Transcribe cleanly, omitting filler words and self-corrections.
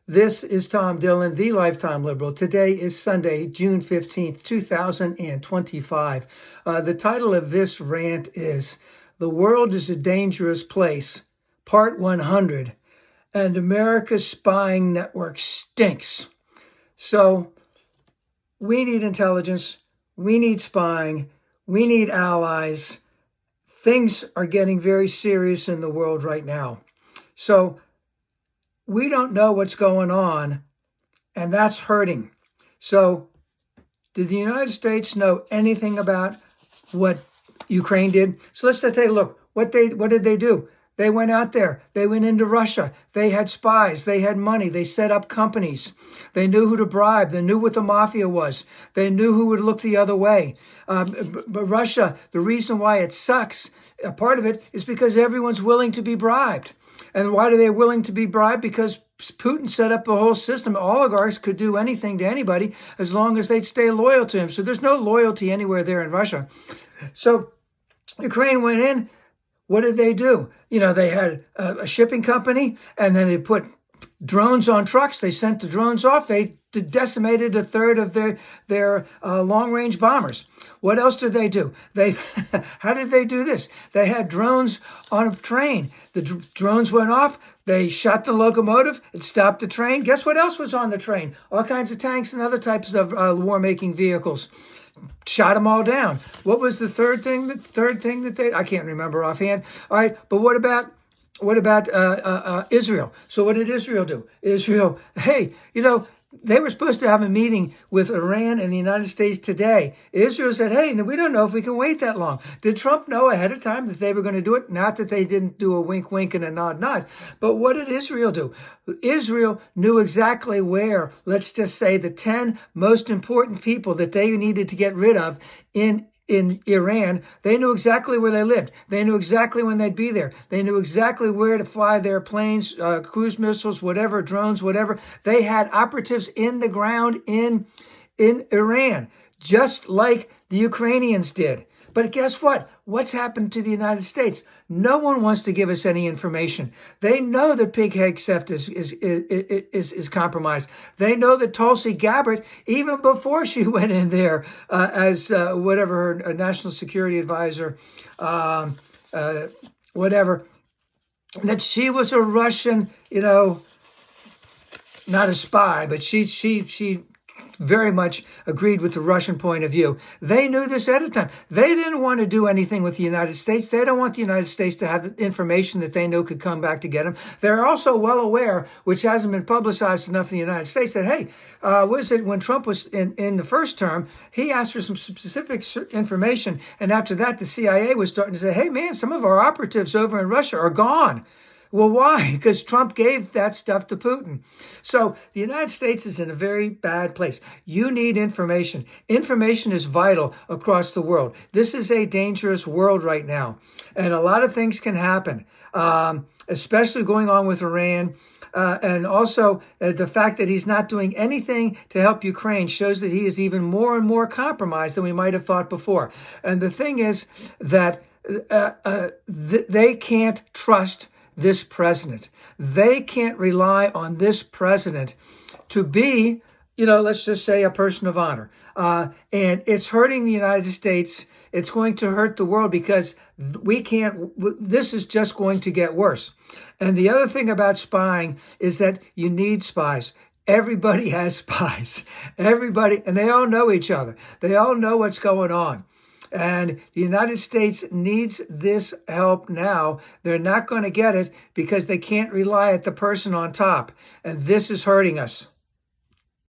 This is Tom Dillon, the Lifetime Liberal. Today is Sunday, June 15th, 2025. The title of this rant is The World is a Dangerous Place, Part 100, and America's Spying Network Stinks. So we need intelligence, we need spying, we need allies. Things are getting very serious in the world right now. So we don't know what's going on, and that's hurting. So did the United States know anything about what Ukraine did? So let's just take a look. What did they do? They went out there. They went into Russia. They had spies. They had money. They set up companies. They knew who to bribe. They knew what the mafia was. They knew who would look the other way. But Russia, the reason why it sucks, a part of it is because everyone's willing to be bribed. And why are they willing to be bribed? Because Putin set up the whole system. Oligarchs could do anything to anybody as long as they'd stay loyal to him. So there's no loyalty anywhere there in Russia. So Ukraine went in. What did they do? They had a shipping company, and then they put drones on trucks. They sent the drones off. They decimated a third of their long-range bombers. What else did they do? How did they do this? They had drones on a train. The drones went off. They shot the locomotive. It stopped the train. Guess what else was on the train? All kinds of tanks and other types of war-making vehicles. Shot them all down. What was the third thing? The third thing that I can't remember offhand. All right, but what about Israel? So what did Israel do? Israel, hey, they were supposed to have a meeting with Iran and the United States today. Israel said, hey, we don't know if we can wait that long. Did Trump know ahead of time that they were going to do it? Not that they didn't do a wink, wink, and a nod, nod. But what did Israel do? Israel knew exactly where, let's just say, the 10 most important people that they needed to get rid of in Iran. They knew exactly where they lived. They knew exactly when they'd be there. They knew exactly where to fly their planes, cruise missiles, whatever, drones, whatever. They had operatives in the ground in Iran, just like the Ukrainians did. But guess what? What's happened to the United States? No one wants to give us any information. They know that pig theft is compromised. They know that Tulsi Gabbard, even before she went in there as whatever her national security advisor, whatever, that she was a Russian, not a spy, but she very much agreed with the Russian point of view. They knew this at a time. They didn't want to do anything with the United States. They don't want the United States to have the information that they know could come back to get them. They're also well aware, which hasn't been publicized enough in the United States, that, hey, when Trump was in the first term, he asked for some specific information. And after that, the CIA was starting to say, hey, man, some of our operatives over in Russia are gone. Well, why? Because Trump gave that stuff to Putin. So the United States is in a very bad place. You need information. Information is vital across the world. This is a dangerous world right now. And a lot of things can happen, especially going on with Iran. And also the fact that he's not doing anything to help Ukraine shows that he is even more and more compromised than we might have thought before. And the thing is that they can't trust this president. They can't rely on this president to be, let's just say, a person of honor. And it's hurting the United States. It's going to hurt the world because this is just going to get worse. And the other thing about spying is that you need spies. Everybody has spies. Everybody, and they all know each other. They all know what's going on. And the United States needs this help now. They're not going to get it because they can't rely on the person on top. And this is hurting us.